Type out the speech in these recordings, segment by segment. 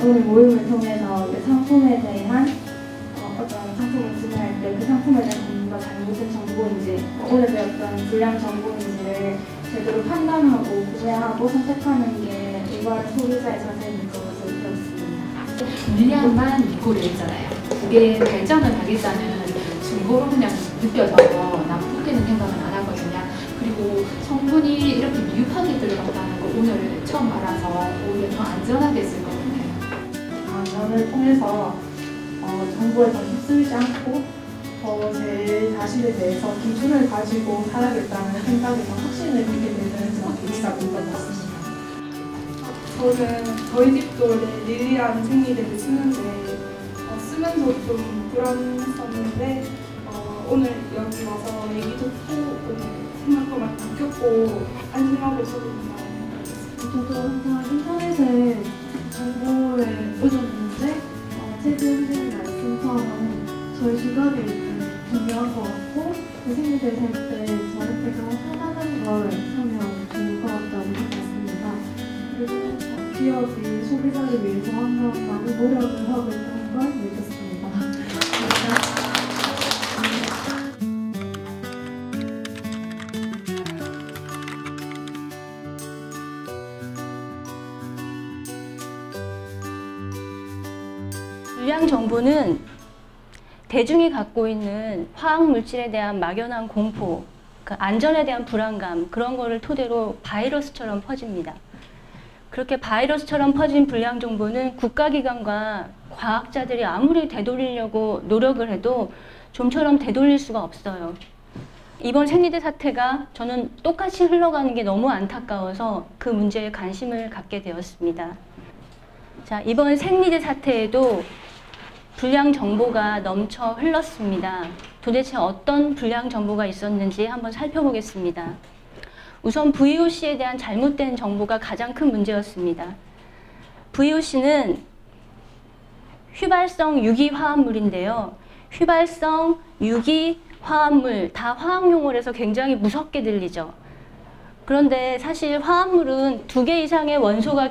오늘 모임을 통해서 상품에 대한 어떤 상품을 구매할 때 그 상품에 대한 정보가 잘못된 정보인지 오늘 배웠던 불량 정보인지를 제대로 판단하고 구매하고 선택하는 게 올바른 소비자의 자세인 것을 배웠습니다. 물량만 고려했잖아요. 그게 발전을 하겠다는 증거로 그냥 느껴서 나쁘게는 생각은 안 하거든요. 그리고 성분이 이렇게 미흡하게 들어갔다는 거 오늘 처음 알아서 오히려 더 안전하게 쓸 것 같아요. 면을 통해서 정보에 더 휩쓸리지 않고 제 자신에 대해서 기준을 가지고 살아야겠다는 생각에 더 확신을 갖게 되는 그런 계기가 된 것 같습니다. 저는 저희 집도 릴리라는 생리대를 쓰는데 쓰면서 좀 불안했었는데 오늘 여기 와서 얘기 듣고 생각도 많이 바뀌었고 안심하고 있었거든요. 저도 항상 인터넷에 정보에 의존했는데 최근 선생님 말씀처럼 저희 주변에 있는 중요한 것 같고 그 생리대 살 때 저한테 그런 편안한 걸 사면 좋을 것 같다고 생각했습니다. 그리고 기업이 소비자를 위해서 항상 많은 노력을 하고 있다는 걸 느꼈습니다. 감사합니다. 불량 정보는 대중이 갖고 있는 화학물질에 대한 막연한 공포, 그 안전에 대한 불안감, 그런 거를 토대로 바이러스처럼 퍼집니다. 그렇게 바이러스처럼 퍼진 불량 정보는 국가기관과 과학자들이 아무리 되돌리려고 노력을 해도 좀처럼 되돌릴 수가 없어요. 이번 생리대 사태가 저는 똑같이 흘러가는 게 너무 안타까워서 그 문제에 관심을 갖게 되었습니다. 자, 이번 생리대 사태에도 불량 정보가 넘쳐 흘렀습니다. 도대체 어떤 불량 정보가 있었는지 한번 살펴보겠습니다. 우선 VOC에 대한 잘못된 정보가 가장 큰 문제였습니다. VOC는 휘발성 유기화합물인데요. 휘발성 유기화합물, 다 화학용어로 해서 굉장히 무섭게 들리죠. 그런데 사실 화합물은 2개 이상의 원소가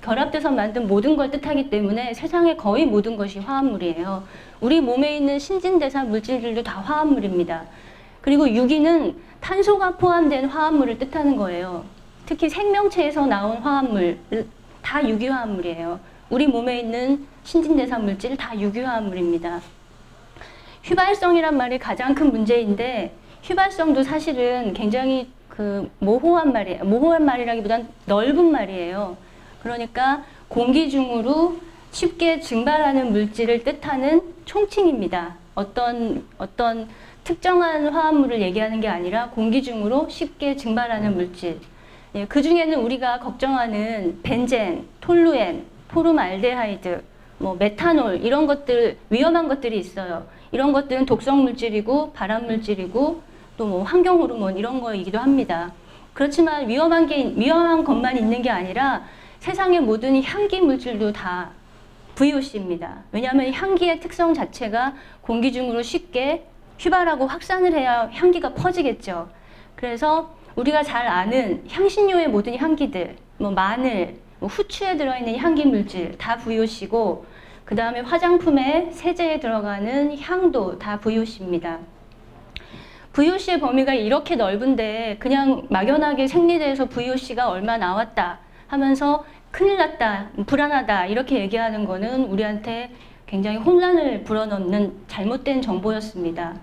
결합돼서 만든 모든 걸 뜻하기 때문에 세상의 거의 모든 것이 화합물이에요. 우리 몸에 있는 신진대사 물질들도 다 화합물입니다. 그리고 유기는 탄소가 포함된 화합물을 뜻하는 거예요. 특히 생명체에서 나온 화합물, 다 유기화합물이에요. 우리 몸에 있는 신진대사 물질 다 유기화합물입니다. 휘발성이란 말이 가장 큰 문제인데 휘발성도 사실은 굉장히 모호한 말이에요. 모호한 말이라기보단 넓은 말이에요. 그러니까 공기 중으로 쉽게 증발하는 물질을 뜻하는 총칭입니다. 어떤 특정한 화합물을 얘기하는 게 아니라 공기 중으로 쉽게 증발하는 물질. 예, 그 중에는 우리가 걱정하는 벤젠, 톨루엔, 포름알데하이드, 메탄올 이런 것들 위험한 것들이 있어요. 이런 것들은 독성 물질이고 발암 물질이고 또 환경 호르몬 이런 거이기도 합니다. 그렇지만 위험한 것만 있는 게 아니라 세상의 모든 향기 물질도 다 VOC입니다. 왜냐하면 향기의 특성 자체가 공기 중으로 쉽게 휘발하고 확산을 해야 향기가 퍼지겠죠. 그래서 우리가 잘 아는 향신료의 모든 향기들, 마늘, 후추에 들어있는 향기 물질 다 VOC고 그 다음에 화장품에 세제에 들어가는 향도 다 VOC입니다. VOC의 범위가 이렇게 넓은데 그냥 막연하게 생리대에서 VOC가 얼마 나왔다 하면서 큰일 났다, 불안하다 이렇게 얘기하는 거는 우리한테 굉장히 혼란을 불어넣는 잘못된 정보였습니다.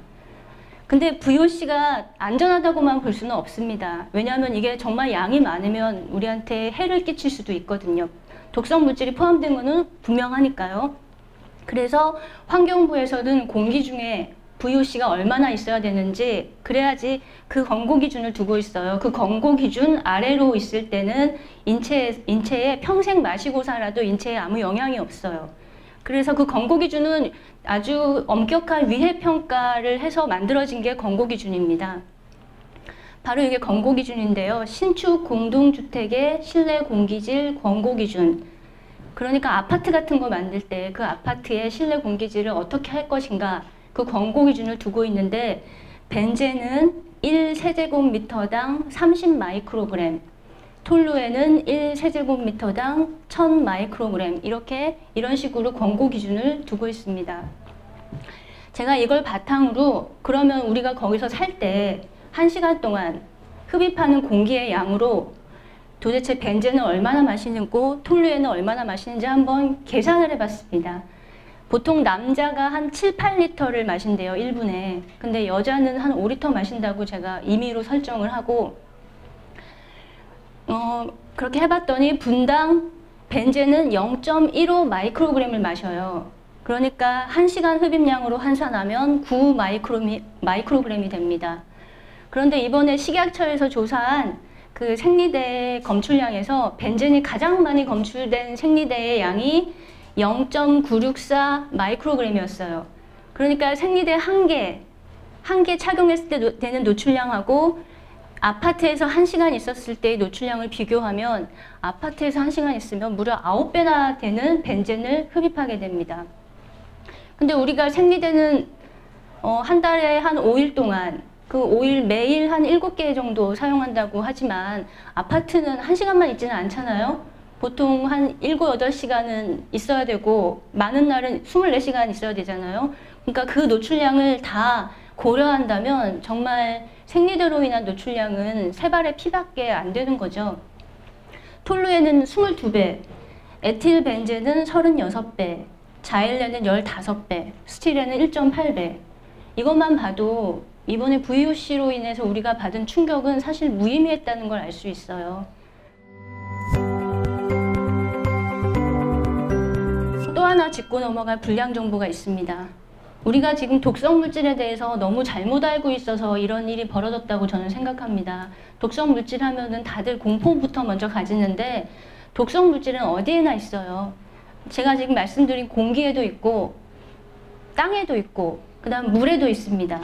근데 VOC가 안전하다고만 볼 수는 없습니다. 왜냐하면 이게 정말 양이 많으면 우리한테 해를 끼칠 수도 있거든요. 독성 물질이 포함된 거는 분명하니까요. 그래서 환경부에서는 공기 중에 VOC가 얼마나 있어야 되는지 그래야지 그 권고 기준을 두고 있어요. 그 권고 기준 아래로 있을 때는 인체에 평생 마시고 살아도 인체에 아무 영향이 없어요. 그래서 그 권고 기준은 아주 엄격한 위해 평가를 해서 만들어진 게 권고 기준입니다. 바로 이게 권고 기준인데요. 신축 공동주택의 실내 공기질 권고 기준. 그러니까 아파트 같은 거 만들 때 그 아파트의 실내 공기질을 어떻게 할 것인가 그 권고 기준을 두고 있는데 벤젠은 1세제곱미터당 30 마이크로그램, 톨루에는 1세제곱미터당 1000 마이크로그램 이런 식으로 권고 기준을 두고 있습니다. 제가 이걸 바탕으로 그러면 우리가 거기서 살 때 1시간 동안 흡입하는 공기의 양으로 도대체 벤젠은 얼마나 마시는고 톨루에는 얼마나 마시는지 한번 계산을 해봤습니다. 보통 남자가 한 7, 8리터를 마신대요, 1분에. 근데 여자는 한 5리터 마신다고 제가 임의로 설정을 하고 그렇게 해봤더니 분당 벤젠은 0.15 마이크로그램을 마셔요. 그러니까 1시간 흡입량으로 환산하면 9 마이크로그램이 됩니다. 그런데 이번에 식약처에서 조사한 그 생리대 검출량에서 벤젠이 가장 많이 검출된 생리대의 양이 0.964 마이크로그램이었어요. 그러니까 생리대 한 개 착용했을 때 되는 노출량하고 아파트에서 1시간 있었을 때의 노출량을 비교하면 아파트에서 1시간 있으면 무려 9배나 되는 벤젠을 흡입하게 됩니다. 근데 우리가 생리대는 한 달에 한 5일 동안 그 5일 매일 한 7개 정도 사용한다고 하지만 아파트는 1시간만 있지는 않잖아요. 보통 한 7, 8시간은 있어야 되고 많은 날은 24시간 있어야 되잖아요. 그러니까 그 노출량을 다 고려한다면 정말 생리대로 인한 노출량은 3발의 피밖에 안 되는 거죠. 톨루에는 22배, 에틸벤젠은 36배, 자일레는 15배, 스틸에는 1.8배. 이것만 봐도 이번에 VOC로 인해서 우리가 받은 충격은 사실 무의미했다는 걸 알 수 있어요. 또 하나 짚고 넘어갈 불량 정보가 있습니다. 우리가 지금 독성 물질에 대해서 너무 잘못 알고 있어서 이런 일이 벌어졌다고 저는 생각합니다. 독성 물질 하면은 다들 공포부터 먼저 가지는데 독성 물질은 어디에나 있어요. 제가 지금 말씀드린 공기에도 있고 땅에도 있고 그다음 물에도 있습니다.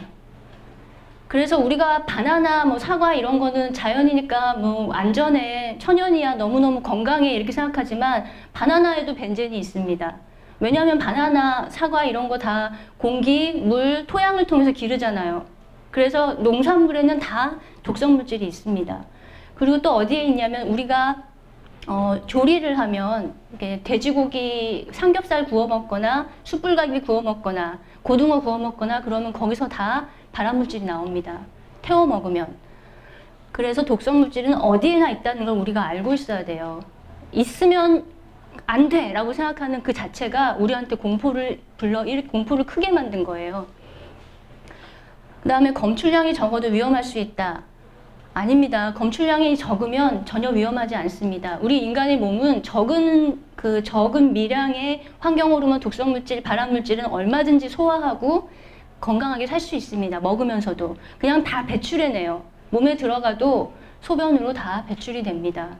그래서 우리가 바나나, 사과 이런 거는 자연이니까 안전해, 천연이야, 너무너무 건강해 이렇게 생각하지만 바나나에도 벤젠이 있습니다. 왜냐하면 바나나, 사과 이런 거 다 공기, 물, 토양을 통해서 기르잖아요. 그래서 농산물에는 다 독성 물질이 있습니다. 그리고 또 어디에 있냐면 우리가 조리를 하면 이렇게 돼지고기 삼겹살 구워 먹거나 숯불갈비 구워 먹거나 고등어 구워 먹거나 그러면 거기서 다 발암물질이 나옵니다. 태워 먹으면. 그래서 독성 물질은 어디에나 있다는 걸 우리가 알고 있어야 돼요. 있으면 안 돼 라고 생각하는 그 자체가 우리한테 공포를 크게 만든 거예요. 그 다음에 검출량이 적어도 위험할 수 있다. 아닙니다. 검출량이 적으면 전혀 위험하지 않습니다. 우리 인간의 몸은 적은 미량의 환경호르몬, 독성물질, 발암물질은 얼마든지 소화하고 건강하게 살 수 있습니다. 먹으면서도. 그냥 다 배출해내요. 몸에 들어가도 소변으로 다 배출이 됩니다.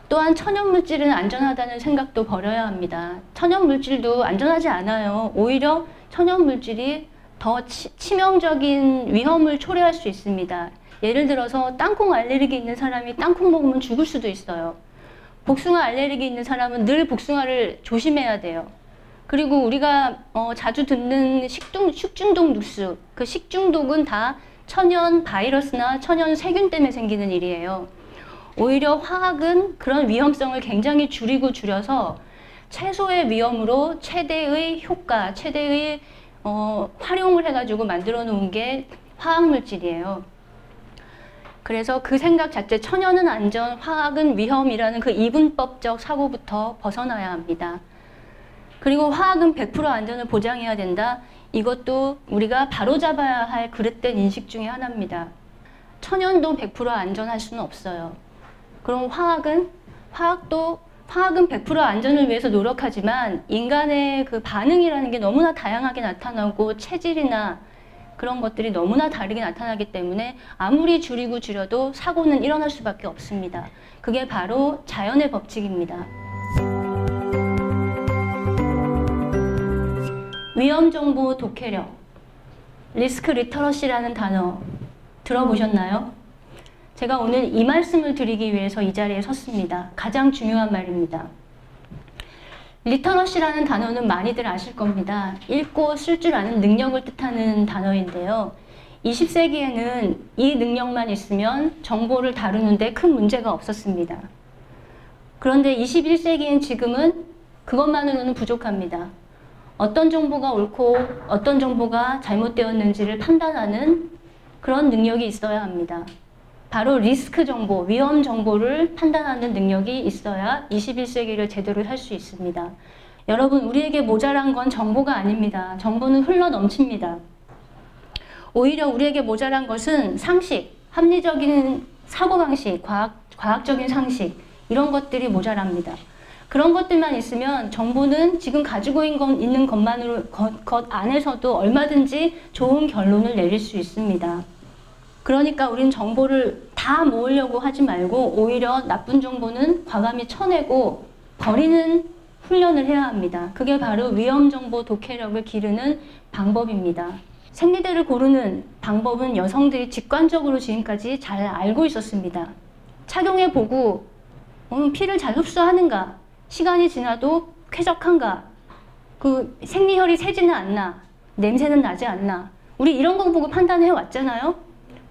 또한 천연물질은 안전하다는 생각도 버려야 합니다. 천연물질도 안전하지 않아요. 오히려 천연물질이 더 치명적인 위험을 초래할 수 있습니다. 예를 들어서 땅콩 알레르기 있는 사람이 땅콩 먹으면 죽을 수도 있어요. 복숭아 알레르기 있는 사람은 늘 복숭아를 조심해야 돼요. 그리고 우리가 자주 듣는 식중독 뉴스, 그 식중독은 다 천연 바이러스나 천연 세균 때문에 생기는 일이에요. 오히려 화학은 그런 위험성을 굉장히 줄여서 최소의 위험으로 최대의 효과, 최대의 활용을 해가지고 만들어 놓은 게 화학물질이에요. 그래서 그 생각 자체, 천연은 안전, 화학은 위험이라는 그 이분법적 사고부터 벗어나야 합니다. 그리고 화학은 100% 안전을 보장해야 된다. 이것도 우리가 바로잡아야 할 그릇된 인식 중에 하나입니다. 천연도 100% 안전할 수는 없어요. 그럼 화학은 100% 안전을 위해서 노력하지만 인간의 그 반응이라는 게 너무나 다양하게 나타나고 체질이나 그런 것들이 너무나 다르게 나타나기 때문에 아무리 줄여도 사고는 일어날 수밖에 없습니다. 그게 바로 자연의 법칙입니다. 위험정보 독해력, 리스크 리터러시라는 단어 들어보셨나요? 제가 오늘 이 말씀을 드리기 위해서 이 자리에 섰습니다. 가장 중요한 말입니다. 리터러시라는 단어는 많이들 아실 겁니다. 읽고 쓸 줄 아는 능력을 뜻하는 단어인데요. 20세기에는 이 능력만 있으면 정보를 다루는데 큰 문제가 없었습니다. 그런데 21세기인 지금은 그것만으로는 부족합니다. 어떤 정보가 옳고 어떤 정보가 잘못되었는지를 판단하는 그런 능력이 있어야 합니다. 바로 리스크 정보, 위험 정보를 판단하는 능력이 있어야 21세기를 제대로 살 수 있습니다. 여러분, 우리에게 모자란 건 정보가 아닙니다. 정보는 흘러 넘칩니다. 오히려 우리에게 모자란 것은 상식, 합리적인 사고방식, 과학적인 상식, 이런 것들이 모자랍니다. 그런 것들만 있으면 정보는 지금 가지고 있는 것 안에서도 얼마든지 좋은 결론을 내릴 수 있습니다. 그러니까 우린 정보를 다 모으려고 하지 말고 오히려 나쁜 정보는 과감히 쳐내고 버리는 훈련을 해야 합니다. 그게 바로 위험정보 독해력을 기르는 방법입니다. 생리대를 고르는 방법은 여성들이 직관적으로 지금까지 잘 알고 있었습니다. 착용해보고 피를 잘 흡수하는가, 시간이 지나도 쾌적한가, 그 생리혈이 새지는 않나, 냄새는 나지 않나, 우리 이런 거 보고 판단해 왔잖아요.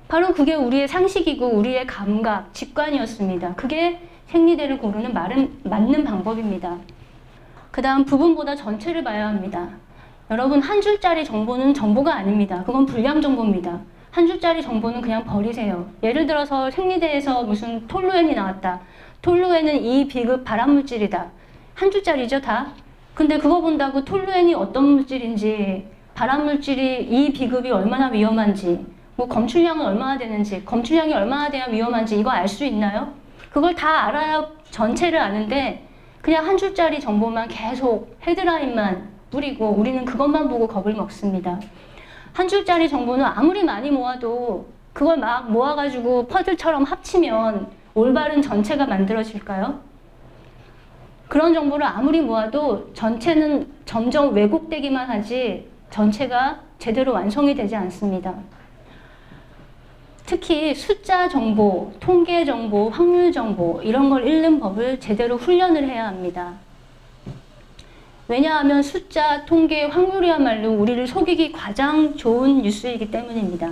바로 그게 우리의 상식이고 우리의 감각, 직관이었습니다. 그게 생리대를 고르는 맞는 방법입니다. 그 다음 부분보다 전체를 봐야 합니다. 여러분, 한 줄짜리 정보는 정보가 아닙니다. 그건 불량 정보입니다. 한 줄짜리 정보는 그냥 버리세요. 예를 들어서 생리대에서 무슨 톨루엔이 나왔다. 톨루엔은 2비급 발암물질이다. 한 줄짜리죠, 다? 근데 그거 본다고 톨루엔이 어떤 물질인지, 발암물질이 2비급이 얼마나 위험한지, 뭐 검출량은 얼마나 되는지, 검출량이 얼마나 돼야 위험한지 이거 알 수 있나요? 그걸 다 알아야 전체를 아는데 그냥 한 줄짜리 정보만 계속 헤드라인만 뿌리고 우리는 그것만 보고 겁을 먹습니다. 한 줄짜리 정보는 아무리 많이 모아도 그걸 막 모아가지고 퍼즐처럼 합치면 올바른 전체가 만들어질까요? 그런 정보를 아무리 모아도 전체는 점점 왜곡되기만 하지 전체가 제대로 완성이 되지 않습니다. 특히 숫자 정보, 통계 정보, 확률 정보 이런 걸 읽는 법을 제대로 훈련을 해야 합니다. 왜냐하면 숫자, 통계, 확률이야말로 우리를 속이기 가장 좋은 뉴스이기 때문입니다.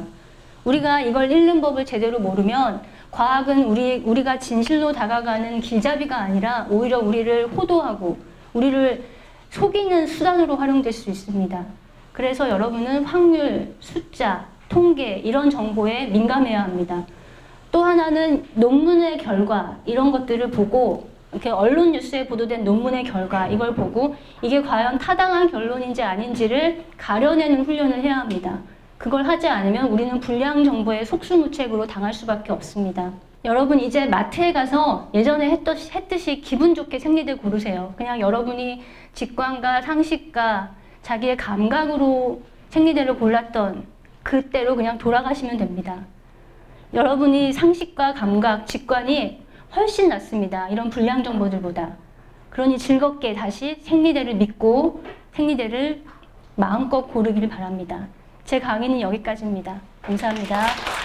우리가 이걸 읽는 법을 제대로 모르면 과학은 우리가 진실로 다가가는 길잡이가 아니라 오히려 우리를 호도하고 우리를 속이는 수단으로 활용될 수 있습니다. 그래서 여러분은 확률, 숫자, 통계 이런 정보에 민감해야 합니다. 또 하나는 논문의 결과 이런 것들을 보고 이렇게 언론 뉴스에 보도된 논문의 결과 이걸 보고 이게 과연 타당한 결론인지 아닌지를 가려내는 훈련을 해야 합니다. 그걸 하지 않으면 우리는 불량 정보에 속수무책으로 당할 수밖에 없습니다. 여러분 이제 마트에 가서 예전에 했듯이 기분 좋게 생리대 고르세요. 그냥 여러분이 직관과 상식과 자기의 감각으로 생리대를 골랐던 그때로 그냥 돌아가시면 됩니다. 여러분이 상식과 감각, 직관이 훨씬 낫습니다. 이런 불량 정보들보다. 그러니 즐겁게 다시 생리대를 믿고 생리대를 마음껏 고르기를 바랍니다. 제 강의는 여기까지입니다. 감사합니다.